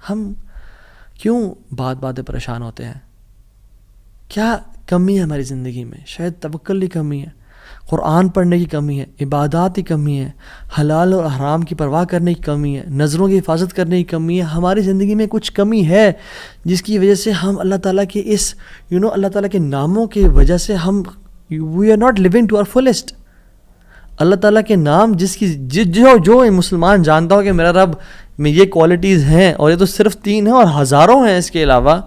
ہم کیوں بات پریشان ہوتے ہیں؟ کیا کمی ہے ہماری زندگی میں؟ شاید توکل کی کمی ہے، قرآن پڑھنے کی کمی ہے، عبادات کی کمی ہے، حلال اور حرام کی پرواہ کرنے کی کمی ہے، نظروں کی حفاظت کرنے کی کمی ہے. ہماری زندگی میں کچھ کمی ہے جس کی وجہ سے ہم اللہ تعالیٰ کے اس اللہ تعالیٰ کے ناموں کی وجہ سے ہم we are not living to our fullest. اللہ تعالیٰ کے نام جو مسلمان جانتا ہو کہ میرا رب میں یہ کوالٹیز ہیں اور یہ تو صرف 3 ہیں اور ہزاروں ہیں اس کے علاوہ،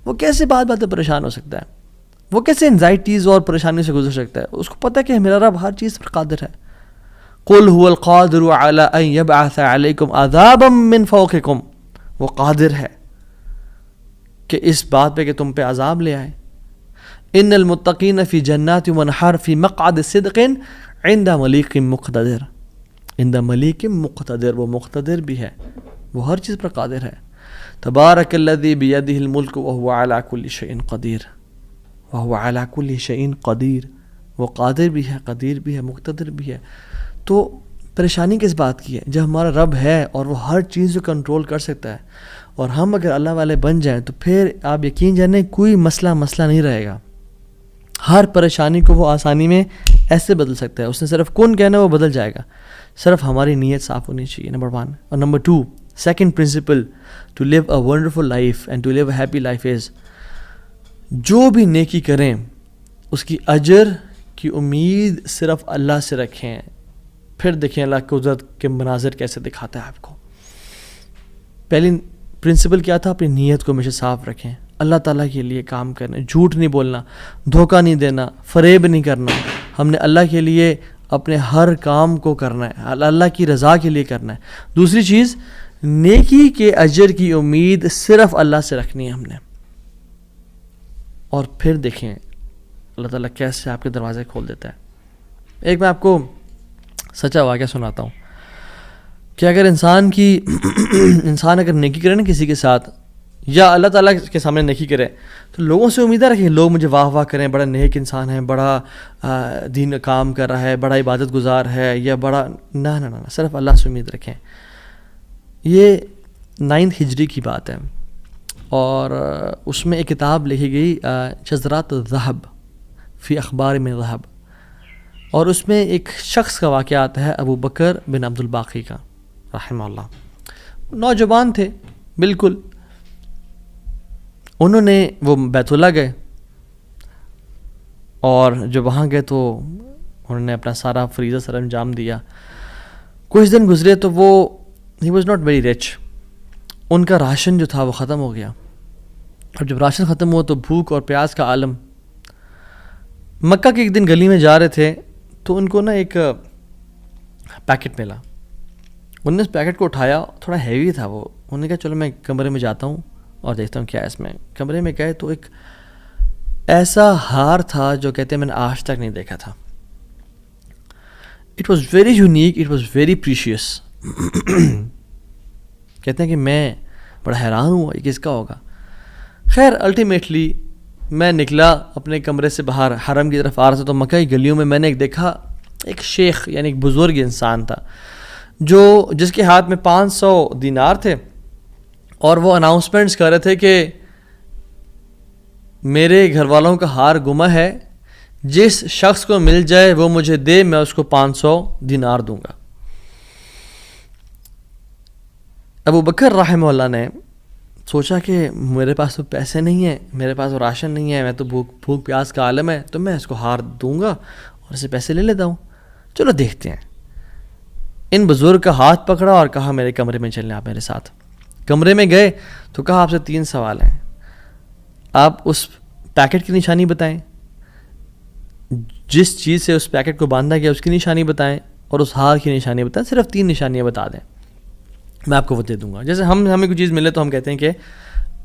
وہ کیسے بات پریشان ہو سکتا ہے؟ وہ کیسے انزائٹیز اور پریشانی سے گزر سکتا ہے؟ اس کو پتہ کہ میرا رب ہر چیز پر قادر ہے. قُلْ هُوَ الْقَادِرُ عَلَىٰ أَن يَبْعَثَ عَلَيْكُمْ عَذَابًا مِّن فَوْقِكُمْ. وہ قادر ہے کہ اس بات پہ کہ تم پہ عذاب لے آئے. إِنَّ الْمُتَّقِينَ فِي جَنَّاتٍ وَنَحَرٍ فِي مَقْعَدِ صِدْقٍ عِندَ مَلِيكٍ مُقْتَدِرٍ. عند ملیک مقتدر، وہ مقتدر بھی ہے، وہ ہر چیز پر قادر ہے. تبارک الذی بیدہ الملک وہو علی کل شیء قدیر. وہو علی کل شیء قدیر، وہ قادر بھی ہے، قدیر بھی ہے، مقتدر بھی ہے. تو پریشانی کس بات کی ہے؟ جب ہمارا رب ہے اور وہ ہر چیز کو کنٹرول کر سکتا ہے، اور ہم اگر اللہ والے بن جائیں تو پھر آپ یقین جانیں کوئی مسئلہ نہیں رہے گا. ہر پریشانی کو وہ آسانی میں ایسے بدل سکتا ہے. اس نے صرف کن کہنا وہ بدل جائے گا، صرف ہماری نیت صاف ہونی چاہیے. نمبر 1. اور number 2، second principle to live a wonderful life and to live a happy life is, جو بھی نیکی کریں اس کی اجر کی امید صرف اللہ سے رکھیں. پھر دیکھیں اللہ کی قدرت کے مناظر کیسے دکھاتا ہے آپ کو. پہلی پرنسپل کیا تھا؟ اپنی نیت کو ہمیشہ صاف رکھیں، اللہ تعالیٰ کے لیے کام کرنا، جھوٹ نہیں بولنا، دھوکہ نہیں دینا، فریب نہیں کرنا. ہم نے اللہ کے لیے اپنے ہر کام کو کرنا ہے، اللہ کی رضا کے لیے کرنا ہے. دوسری چیز، نیکی کے اجر کی امید صرف اللہ سے رکھنی ہے ہم نے. اور پھر دیکھیں اللہ تعالیٰ کیسے آپ کے دروازے کھول دیتا ہے. ایک میں آپ کو سچا واقعہ سناتا ہوں کہ اگر انسان اگر نیکی کرے نا کسی کے ساتھ، یا اللہ تعالیٰ کے سامنے نیکی کرے، تو لوگوں سے امیدیں رکھیں لوگ مجھے واہ کریں، بڑا نیک انسان ہے، بڑا دین کام کر رہا ہے، بڑا عبادت گزار ہے، یا بڑا نہ صرف اللہ سے امید رکھیں. یہ 9 ہجری کی بات ہے، اور اس میں ایک کتاب لکھی گئی شذرات الذہب فی اخبار من ذہب، اور اس میں ایک شخص کا واقعہ آتا ہے، ابو بکر بن عبد الباقی کا رحمہ اللہ. نوجوان تھے بالکل. انہوں نے وہ بیت اللہ گئے، اور جب وہاں گئے تو انہوں نے اپنا سارا فریضہ سر انجام دیا. کچھ دن گزرے تو وہ ہی واز ناٹ ویری رچ. ان کا راشن جو تھا وہ ختم ہو گیا، اور جب راشن ختم ہوا تو بھوک اور پیاس کا عالم. مکہ کے ایک دن گلی میں جا رہے تھے تو ان کو نا ایک پیکٹ ملا. انہوں نے اس پیکٹ کو اٹھایا، تھوڑا ہیوی تھا وہ. انہوں نے کہا چلو میں کمرے میں جاتا ہوں اور دیکھتا ہوں کیا ہے اس میں. کمرے میں گئے تو ایک ایسا ہار تھا جو کہتے ہیں میں نے آج تک نہیں دیکھا تھا. It was very unique, it was very precious. کہتے ہیں کہ میں بڑا حیران ہوا یہ کس کا ہوگا. خیر الٹیمیٹلی میں نکلا اپنے کمرے سے باہر، حرم کی طرف آ رہا تھا، تو مکہ کی گلیوں میں میں نے دیکھا ایک شیخ یعنی ایک بزرگ انسان تھا جس کے ہاتھ میں 500 دینار تھے، اور وہ اناؤنسمنٹس کر رہے تھے کہ میرے گھر والوں کا ہار گما ہے، جس شخص کو مل جائے وہ مجھے دے، میں اس کو 500 دینار دوں گا. ابو بکر رحمہ اللہ نے سوچا کہ میرے پاس تو پیسے نہیں ہیں، میرے پاس تو راشن نہیں ہے، میں تو بھوک پیاس کا عالم ہے، تو میں اس کو ہار دوں گا اور اسے پیسے لے لیتا ہوں. چلو دیکھتے ہیں. ان بزرگ کا ہاتھ پکڑا اور کہا میرے کمرے میں چلیں آپ میرے ساتھ. کمرے میں گئے تو کہا آپ سے 3 سوال ہیں. آپ اس پیکٹ کی نشانی بتائیں، جس چیز سے اس پیکٹ کو باندھا گیا اس کی نشانی بتائیں، اور اس ہار کی نشانی بتائیں. صرف 3 نشانیاں بتا دیں، میں آپ کو وہ دے دوں گا. جیسے ہمیں کوئی چیز ملے تو ہم کہتے ہیں کہ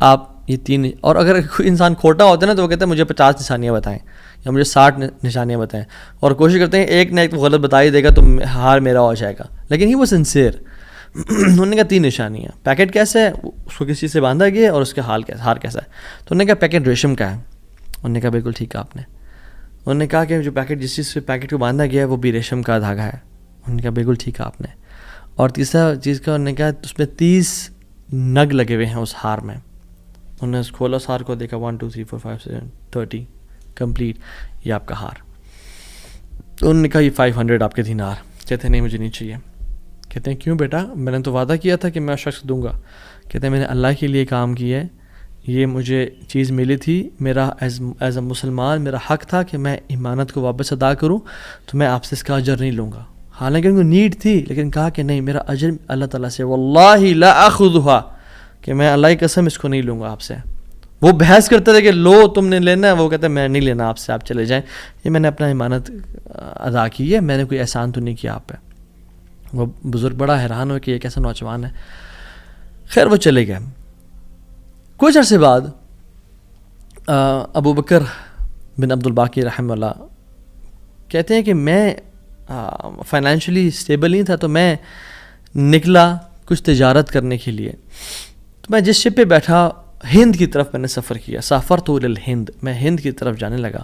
آپ یہ 3، اور اگر کوئی انسان کھوٹا ہوتا ہے نا تو وہ کہتا ہے مجھے 50 نشانیاں بتائیں یا مجھے 60 نشانیاں بتائیں، اور کوشش کرتے ہیں ایک نہ ایک غلط بتا ہی دے گا تو ہار میرا ہو جائے گا. لیکن ہی وہ سنسیئر. انہوں نے کہا 3 نشانیاں. پیکٹ کیسا ہے، اس کو کس چیز سے باندھا گیا ہے، اور اس کا ہار کیسا ہے. تو انہوں نے کہا پیکٹ ریشم کا ہے. انہوں نے کہا بالکل ٹھیک ہے آپ نے. انہوں نے کہا کہ جو پیکٹ جس چیز سے پیکٹ کو باندھا گیا ہے وہ بھی ریشم کا دھاگا ہے. انہوں نے کہا بالکل ٹھیک ہے آپ نے. اور تیسرا چیز کا انہوں نے کہا اس میں 30 نگ لگے ہوئے ہیں اس ہار میں. انہوں نے کھولا اس ہار کو, دیکھا 1 2 3 4 5 6 30 کمپلیٹ, یہ آپ کا ہار. تو انہوں نے کہا یہ 500 آپ کے دینار. کہتے ہیں نہیں مجھے نہیں چاہیے. کہتے ہیں کیوں بیٹا؟ میں نے تو وعدہ کیا تھا کہ میں شخص دوں گا. کہتے ہیں میں نے اللہ کے لیے کام کیا ہے, یہ مجھے چیز ملی تھی, میرا ایز اے مسلمان میرا حق تھا کہ میں امانت کو واپس ادا کروں, تو میں آپ سے اس کا اجر نہیں لوں گا. حالانکہ ان کو نیڈ تھی, لیکن کہا کہ نہیں میرا اجر اللہ تعالیٰ سے, واللہ لا اخذھا, کہ میں اللہ کی قسم اس کو نہیں لوں گا آپ سے. وہ بحث کرتے تھے کہ لو تم نے لینا ہے, وہ کہتے ہیں میں نہیں لینا آپ سے, آپ چلے جائیں, یہ میں نے اپنا امانت ادا کی ہے, میں نے کوئی احسان تو نہیں کیا آپ پہ. وہ بزرگ بڑا حیران ہو کہ یہ کیسا نوجوان ہے. خیر وہ چلے گئے. کچھ عرصے بعد ابو بکر بن عبد الباقی رحمہ اللہ کہتے ہیں کہ میں فائنینشلی اسٹیبل نہیں تھا, تو میں نکلا کچھ تجارت کرنے کے لیے. تو میں جس شپ پہ بیٹھا, ہند کی طرف میں نے سفر کیا, سافرت الی الہند, میں ہند کی طرف جانے لگا.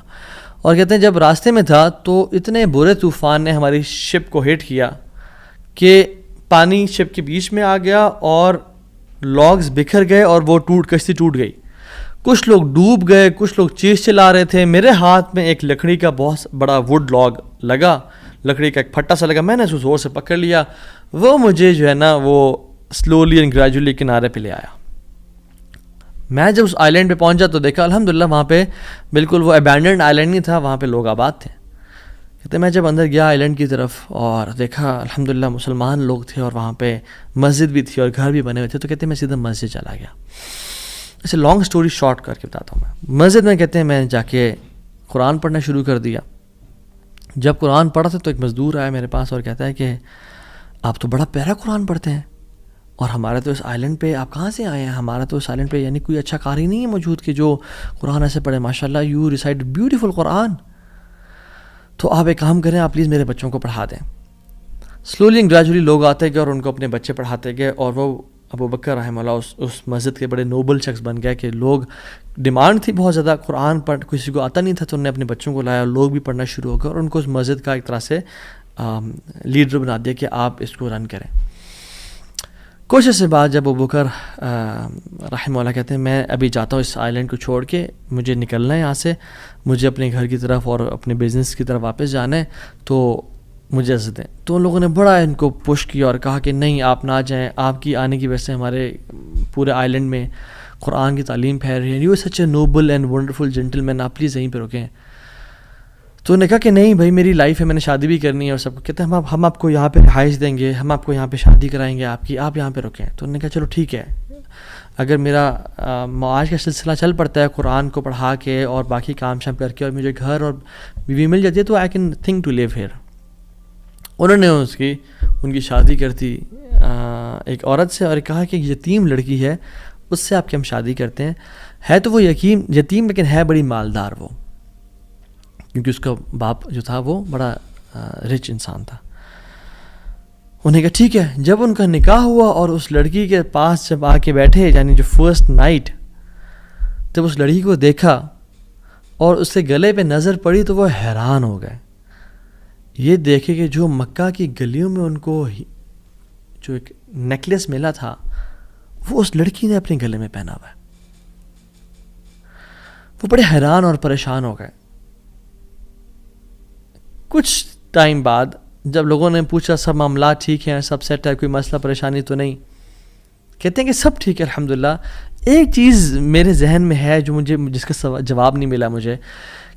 اور کہتے ہیں جب راستے میں تھا تو اتنے برے طوفان نے ہماری شپ کو ہٹ کیا کہ پانی شپ کے بیچ میں آ گیا اور لاگز بکھر گئے اور وہ کشتی ٹوٹ گئی. کچھ لوگ ڈوب گئے, کچھ لوگ چیز چلا رہے تھے. میرے ہاتھ میں ایک لکڑی کا بہت بڑا ووڈ لاگ لگا, لکڑی کا ایک پھٹا سا لگا, میں نے اس کو زور سے پکڑ لیا. وہ مجھے جو ہے نا وہ سلولی اینڈ گریجولی کنارے پہ لے آیا. میں جب اس آئی لینڈ پہ پہنچا تو دیکھا الحمدللہ وہاں پہ بالکل وہ ابینڈنڈ آئی لینڈ نہیں تھا, وہاں پہ لوگ آباد تھے. کہتے میں جب اندر گیا آئی لینڈ کی طرف اور دیکھا الحمدللہ مسلمان لوگ تھے اور وہاں پہ مسجد بھی تھی اور گھر بھی بنے ہوئے تھے. تو کہتے ہیں میں سیدھا مسجد چلا گیا. ایسے لانگ سٹوری شارٹ کر کے بتاتا ہوں. میں مسجد میں کہتے ہیں میں جا کے قرآن پڑھنا شروع کر دیا. جب قرآن پڑھا تھا تو ایک مزدور آیا میرے پاس اور کہتا ہے کہ آپ تو بڑا پیارا قرآن پڑھتے ہیں, اور ہمارے تو اس آئی لینڈ پہ آپ کہاں سے آئے ہیں؟ ہمارا تو اس آئی لینڈ پہ یعنی کوئی اچھا قاری نہیں ہے موجود کہ جو قرآن ایسے پڑھے. ماشاء اللہ یو ریسائٹ بیوٹیفل قرآن. تو آپ ایک کام کریں, آپ پلیز میرے بچوں کو پڑھا دیں. سلولی اینڈ گریجولی لوگ آتے گئے اور ان کو اپنے بچے پڑھاتے گئے, اور وہ ابو بکر رحمہ اللہ اس مسجد کے بڑے نوبل شخص بن گئے کہ لوگ ڈیمانڈ تھی بہت زیادہ, قرآن پڑھ کسی کو آتا نہیں تھا, تو انہوں نے اپنے بچوں کو لایا اور لوگ بھی پڑھنا شروع ہو گئے, اور ان کو اس مسجد کا ایک طرح سے لیڈر بنا دیا کہ آپ اس کو رن کریں. کچھ عرصے بعد جب ابو بکر رحمہ اللہ کہتے ہیں میں ابھی جاتا ہوں اس آئی لینڈ کو چھوڑ کے, مجھے نکلنا ہے یہاں سے, مجھے اپنے گھر کی طرف اور اپنے بزنس کی طرف واپس جانا ہے, تو مجھے اجازت دیں. تو ان لوگوں نے بڑا ان کو پش کیا اور کہا کہ نہیں آپ نہ جائیں, آپ کی آنے کی وجہ سے ہمارے پورے آئی لینڈ میں قرآن کی تعلیم پھیل رہی ہے, you such a noble and wonderful gentleman, آپ پلیز یہیں پہ رکیں. تو انہوں نے کہا کہ نہیں بھائی میری لائف ہے, میں نے شادی بھی کرنی ہے اور سب کو. کہتے ہیں ہم آپ کو یہاں پہ رہائش دیں گے, ہم آپ کو یہاں پہ شادی کرائیں گے آپ کی, آپ یہاں پہ رکیں. تو انہوں نے کہا چلو ٹھیک ہے, اگر میرا معاش کا سلسلہ چل پڑتا ہے قرآن کو پڑھا کے اور باقی کام شام کر کے اور مجھے گھر اور بیوی مل جاتی ہے تو I can think to live here. انہوں نے ان کی شادی کر دی ایک عورت سے, اور کہا کہ یتیم لڑکی ہے اس سے آپ کی ہم شادی کرتے ہیں. ہے تو وہ یتیم لیکن ہے بڑی مالدار وہ, کیونکہ اس کا باپ جو تھا وہ بڑا رچ انسان تھا. انہوں نے کہا ٹھیک ہے. جب ان کا نکاح ہوا اور اس لڑکی کے پاس جب آ کے بیٹھے, یعنی جو فرسٹ نائٹ, جب اس لڑکی کو دیکھا اور اس کے گلے پہ نظر پڑی تو وہ حیران ہو گئے. یہ دیکھے کہ جو مکہ کی گلیوں میں ان کو جو ایک نیکلیس ملا تھا وہ اس لڑکی نے اپنے گلے میں پہنا ہوا ہے. وہ بڑے حیران اور پریشان ہو گئے. کچھ ٹائم بعد جب لوگوں نے پوچھا سب معاملات ٹھیک ہیں, سب سیٹ ہے, کوئی مسئلہ پریشانی تو نہیں, کہتے ہیں کہ سب ٹھیک ہے الحمدللہ. ایک چیز میرے ذہن میں ہے جو جس کا جواب نہیں ملا مجھے.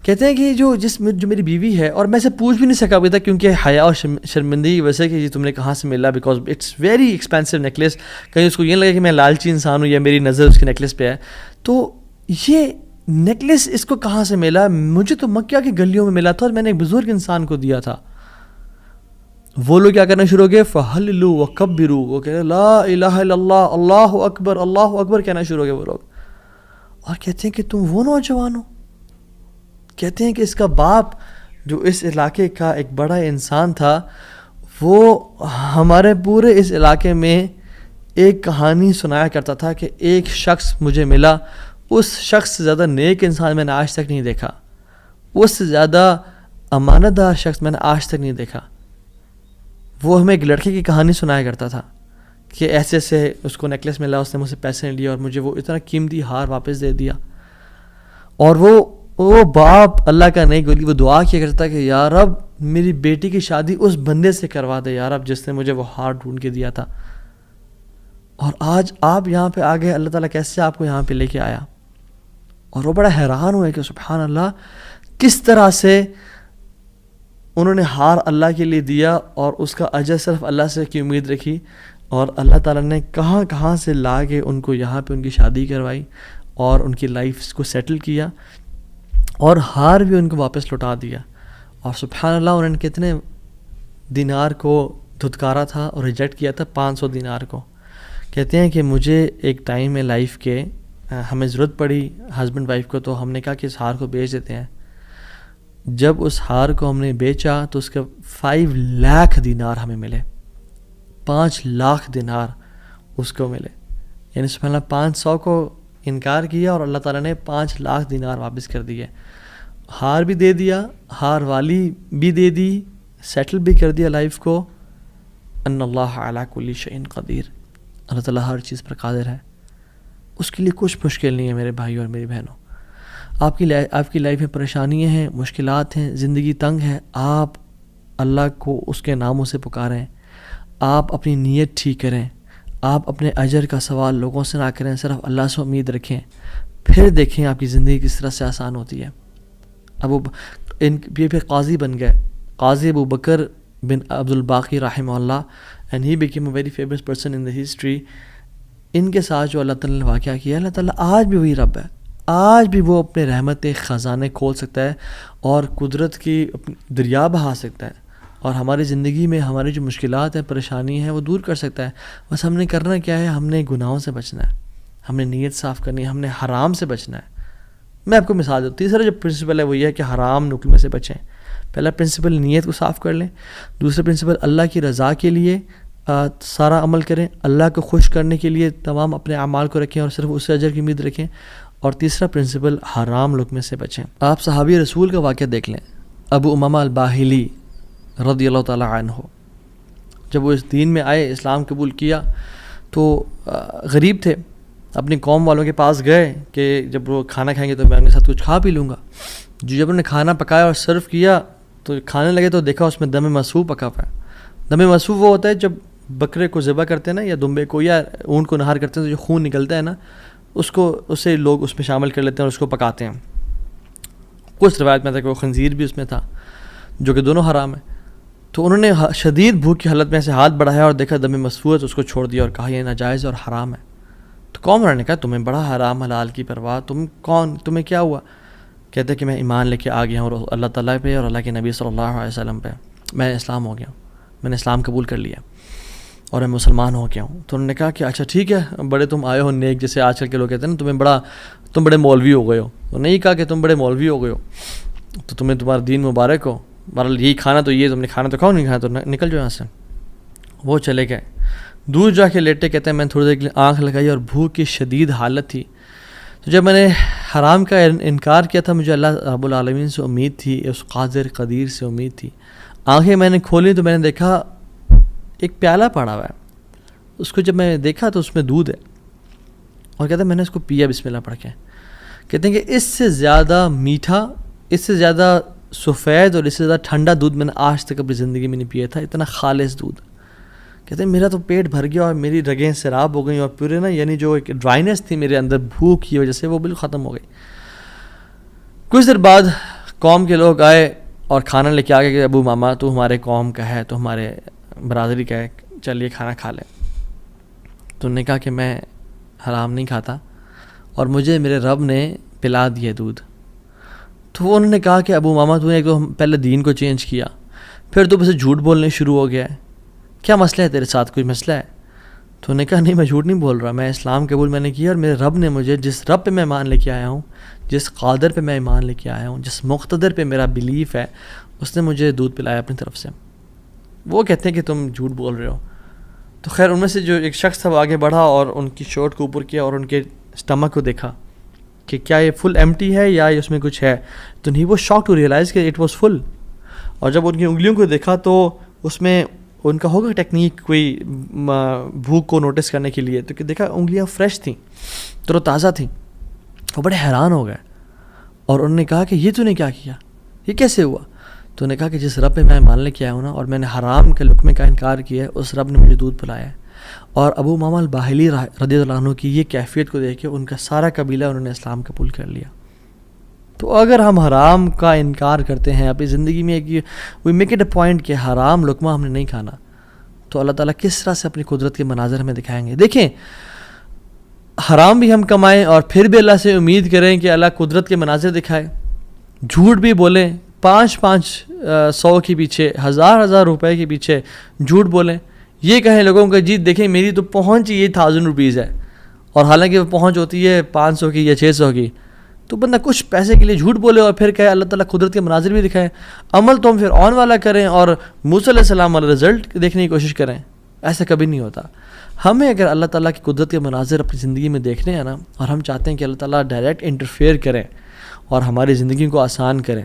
کہتے ہیں کہ جو میری بیوی ہے, اور میں سے پوچھ بھی نہیں سکا ابھی تک کیونکہ حیا اور شرمندگی کی وجہ سے کہ یہ تم نے کہاں سے ملا, because it's very expensive necklace. کہیں اس کو یہ لگے کہ میں لالچی انسان ہوں یا میری نظر اس کے نیکلیس پہ ہے. تو یہ نیکلیس اس کو کہاں سے ملا؟ مجھے تو مکہ کی گلیوں میں ملا تھا اور میں نے ایک بزرگ انسان کو دیا تھا. وہ لوگ کیا کرنا شروع ہو گئے, فہللوا وکبروا, وہ کہہ رہے لا الہ الا اللہ, اللہ اکبر کہنا شروع ہو گئے وہ لوگ. اور کہتے ہیں کہ تم وہ نوجوان ہو. کہتے ہیں کہ اس کا باپ جو اس علاقے کا ایک بڑا انسان تھا, وہ ہمارے پورے اس علاقے میں ایک کہانی سنایا کرتا تھا کہ ایک شخص مجھے ملا, اس شخص سے زیادہ نیک انسان میں نے آج تک نہیں دیکھا, اس سے زیادہ امانت دار شخص میں نے آج تک نہیں دیکھا. وہ ہمیں ایک لڑکے کی کہانی سنایا کرتا تھا کہ ایسے سے اس کو نیکلیس ملا, اس نے مجھ سے پیسے نہیں لیے اور مجھے وہ اتنا قیمتی ہار واپس دے دیا. اور وہ باپ اللہ کا نہیں گولی, وہ دعا کیا کرتا کہ یا رب میری بیٹی کی شادی اس بندے سے کروا دے یا رب جس نے مجھے وہ ہار ڈھونڈ کے دیا تھا. اور آج آپ یہاں پہ آ گئے, اللہ تعالیٰ کیسے آپ کو یہاں پہ لے کے آیا. اور وہ بڑا حیران ہوئے کہ سبحان اللہ کس طرح سے انہوں نے ہار اللہ کے لیے دیا اور اس کا اجر صرف اللہ سے کی امید رکھی, اور اللہ تعالیٰ نے کہاں کہاں سے لا کے ان کو یہاں پہ ان کی شادی کروائی اور ان کی لائف کو سیٹل کیا, اور ہار بھی ان کو واپس لوٹا دیا. اور سبحان اللہ انہوں نے کتنے دینار کو دھتکارا تھا اور ریجیکٹ کیا تھا, 500 دینار کو. کہتے ہیں کہ مجھے ایک ٹائم میں لائف کے ہمیں ضرورت پڑی ہسبینڈ وائف کو, تو ہم نے کہا کہ اس ہار کو بیچ دیتے ہیں. جب اس ہار کو ہم نے بیچا تو اس کے 5 لاکھ دینار ہمیں ملے, 5 لاکھ دینار اس کو ملے. یعنی سبحان اللہ 500 کو انکار کیا اور اللہ تعالیٰ نے 5 لاکھ دینار واپس کر دیے. ہار بھی دے دیا, ہار والی بھی دے دی, سیٹل بھی کر دیا لائف کو. ان اللہ علی کل شیء قدیر, اللہ تعالیٰ ہر چیز پر قادر ہے, اس کے لیے کچھ مشکل نہیں ہے میرے بھائی اور میری بہنوں. آپ کی لائف میں پریشانیاں ہیں, مشکلات ہیں, زندگی تنگ ہے, آپ اللہ کو اس کے ناموں سے پکاریں, آپ اپنی نیت ٹھیک کریں, آپ اپنے اجر کا سوال لوگوں سے نہ کریں, صرف اللہ سے امید رکھیں, پھر دیکھیں آپ کی زندگی کس طرح سے آسان ہوتی ہے. یہ پھر قاضی بن گئے, قاضی ابو بکر بن عبد الباقی رحمہ اللہ, and he became a very famous person in the history. ان کے ساتھ جو اللہ تعالیٰ نے واقعہ کیا, اللہ تعالیٰ آج بھی وہی رب ہے, آج بھی وہ اپنے رحمت خزانے کھول سکتا ہے اور قدرت کی دریا بہا سکتا ہے, اور ہماری زندگی میں ہماری جو مشکلات ہیں, پریشانی ہیں, وہ دور کر سکتا ہے. بس ہم نے کرنا کیا ہے, ہم نے گناہوں سے بچنا ہے, ہم نے نیت صاف کرنی ہے, ہم نے حرام سے بچنا ہے. میں آپ کو مثال دوں, تیسرا جو پرنسپل ہے وہ یہ ہے کہ حرام نکلنے سے بچیں. پہلا پرنسپل نیت کو صاف کر لیں. دوسرا پرنسپل اللہ کی رضا کے لیے سارا عمل کریں, اللہ کو خوش کرنے کے لیے تمام اپنے اعمال کو رکھیں اور صرف اس سے اجر کی امید رکھیں. اور تیسرا پرنسپل حرام لقمے سے بچیں. آپ صحابی رسول کا واقعہ دیکھ لیں, ابو امامہ الباہلی رضی اللہ تعالیٰ عنہ, جب وہ اس دین میں آئے, اسلام قبول کیا, تو غریب تھے, اپنی قوم والوں کے پاس گئے کہ جب وہ کھانا کھائیں گے تو میں ان کے ساتھ کچھ کھا پی لوں گا. جب انہوں نے کھانا پکایا اور سرو کیا تو کھانے لگے تو دیکھا اس میں دم مسفوح پکا ہوا ہے. دم مسفوح وہ ہوتا ہے جب بکرے کو ذبح کرتے ہیں نا, یا دمبے کو یا اونٹ کو نہار کرتے ہیں تو جو خون نکلتا ہے نا, اسے لوگ اس میں شامل کر لیتے ہیں اور اس کو پکاتے ہیں. کچھ روایت میں تھا کہ وہ خنزیر بھی اس میں تھا, جو کہ دونوں حرام ہیں. تو انہوں نے شدید بھوک کی حالت میں سے ہاتھ بڑھایا اور دیکھا دم مسفوح ہے تو اس کو چھوڑ دیا اور کہا یہ ناجائز اور حرام ہے. تو قوم والوں نے کہا تمہیں بڑا حرام حلال کی پرواہ, تمہیں کیا ہوا؟ کہتے کہ میں ایمان لے کے آ گیا ہوں اللہ تعالیٰ پہ اور اللہ کے نبی صلی اللہ علیہ وسلم پہ, میں اسلام ہو گیا ہوں, میں نے اسلام قبول کر لیا اور میں مسلمان ہو گیا ہوں. تو انہوں نے کہا کہ اچھا ٹھیک ہے, بڑے تم آئے ہو نیک, جیسے آج کل کے لوگ کہتے ہیں نا تم بڑے مولوی ہو گئے ہو. تو نہیں کہا کہ تم بڑے مولوی ہو گئے ہو, تو تمہیں تمہارا دین مبارک ہو, بہرحال یہی کھانا تو یہ, تم نے کھانا تو کھاؤ, نہیں کھانا تو نکل جاؤ یہاں سے. وہ چلے گئے, دور جا کے لیٹے, کہتے ہیں میں نے تھوڑی دیر کے لیے آنکھ لگائی اور بھوک کی شدید حالت تھی. تو جب میں نے حرام کا انکار کیا تھا, مجھے اللہ رب العالمین سے امید تھی, اس قادر قدیر سے امید تھی. آنکھیں میں نے کھولی تو میں نے دیکھا ایک پیالہ پڑا ہوا ہے. اس کو جب میں دیکھا تو اس میں دودھ ہے, اور کہتے ہیں میں نے اس کو پیا بسم اللہ پڑھ کے. کہتے ہیں کہ اس سے زیادہ میٹھا, اس سے زیادہ سفید اور اس سے زیادہ ٹھنڈا دودھ میں نے آج تک اپنی زندگی میں نہیں پیا تھا, اتنا خالص دودھ. کہتے ہیں میرا تو پیٹ بھر گیا اور میری رگیں سیراب ہو گئیں, اور پورے نا یعنی جو ایک ڈرائنیس تھی میرے اندر بھوک کی وجہ سے, وہ بالکل ختم ہو گئی. کچھ دیر بعد قوم کے لوگ آئے اور کھانا لے کے آ گئے کہ ابو ماما تو ہمارے قوم کا ہے, تو ہمارے برادری کا ہے, چلیے کھانا کھا لیں. تو انہوں نے کہا کہ میں حرام نہیں کھاتا اور مجھے میرے رب نے پلا دیا دودھ. تو انہوں نے کہا کہ ابو ماما تو نے ایک تو پہلے دین کو چینج کیا, پھر تو اسے جھوٹ بولنے شروع ہو گیا ہے, کیا مسئلہ ہے تیرے ساتھ, کوئی مسئلہ ہے؟ تو انہوں نے کہا نہیں میں جھوٹ نہیں بول رہا, میں اسلام قبول میں نے کیا, اور میرے رب نے مجھے, جس رب پہ میں ایمان لے کے آیا ہوں, جس قادر پہ میں ایمان لے کے آیا ہوں, جس مقتدر پہ میرا بلیف ہے, اس نے مجھے دودھ پلایا اپنی طرف سے. وہ کہتے ہیں کہ تم جھوٹ بول رہے ہو. تو خیر ان میں سے جو ایک شخص تھا وہ آگے بڑھا اور ان کی شرٹ کو اوپر کیا اور ان کے اسٹمک کو دیکھا کہ کیا یہ فل ایمٹی ہے یا اس میں کچھ ہے. تو نہیں, وہ شاک ٹو ریئلائز کہ اٹ واز فل. اور جب ان کی انگلیوں کو دیکھا تو اس میں ان کا ہوگا ٹیکنیک کوئی بھوک کو نوٹس کرنے کے لیے، تو کہ دیکھا انگلیاں فریش تھیں، تر و تازہ تھیں. وہ بڑے حیران ہو گئے اور انہوں نے کہا کہ یہ تو نے کیا کیا، یہ کیسے ہوا؟ تو انہوں نے کہا کہ جس رب پہ میں ماننے کے آیا ہوں نا، اور میں نے حرام کے لقمے کا انکار کیا ہے، اس رب نے مجھے دودھ پلایا ہے. اور ابو امامہ الباہلی رضی اللہ عنہ کی یہ کیفیت کو دیکھ کے ان کا سارا قبیلہ انہوں نے اسلام قبول کر لیا. تو اگر ہم حرام کا انکار کرتے ہیں اپنی زندگی میں، we make it a point کہ حرام لقمہ ہم نے نہیں کھانا، تو اللہ تعالیٰ کس طرح سے اپنی قدرت کے مناظر ہمیں دکھائیں گے. دیکھیں، حرام بھی ہم کمائیں اور پھر بھی اللہ سے امید کریں کہ اللہ قدرت کے مناظر دکھائے، جھوٹ بھی بولیں 500 کے پیچھے، 1000 روپے کے پیچھے جھوٹ بولیں، یہ کہیں لوگوں کو جی دیکھیں میری تو پہنچ یہ 1000 روپیز ہے، اور حالانکہ وہ پہنچ ہوتی ہے 500 کی یا 600 کی. تو بندہ کچھ پیسے کے لیے جھوٹ بولے اور پھر کہے اللہ تعالیٰ قدرت کے مناظر بھی دکھائے. عمل تو ہم پھر آن والا کریں اور موسیٰ علیہ السلام والا رزلٹ دیکھنے کی کوشش کریں. ایسا کبھی نہیں ہوتا. ہمیں اگر اللہ تعالیٰ کی قدرت کے مناظر اپنی زندگی میں دیکھنے ہیں نا، اور ہم چاہتے ہیں کہ اللہ تعالیٰ ڈائریکٹ انٹرفیئر کریں اور ہماری زندگی کو آسان کریں،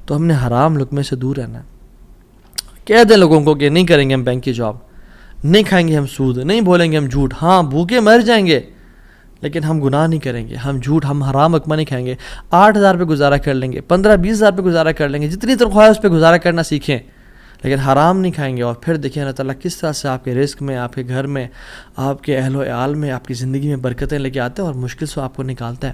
تو ہم نے حرام لقمے سے دور رہنا ہے. کہہ دیں لوگوں کو کہ نہیں کریں گے ہم بینک کی جاب، نہیں کھائیں گے ہم سود، نہیں بولیں گے ہم جھوٹ. ہاں بھوکے مر جائیں گے لیکن ہم گناہ نہیں کریں گے، ہم جھوٹ، ہم حرام لقمہ نہیں کھائیں گے. 8000 پہ گزارا کر لیں گے، 15-20 ہزار پہ گزارا کر لیں گے، جتنی تنخواہ ہے اس پہ گزارا کرنا سیکھیں، لیکن حرام نہیں کھائیں گے. اور پھر دیکھیں اللہ تعالیٰ کس طرح سے آپ کے رزق میں، آپ کے گھر میں، آپ کے اہل و عیال میں، آپ کی زندگی میں برکتیں لے کے آتے ہیں اور مشکل سے آپ کو نکالتا ہے.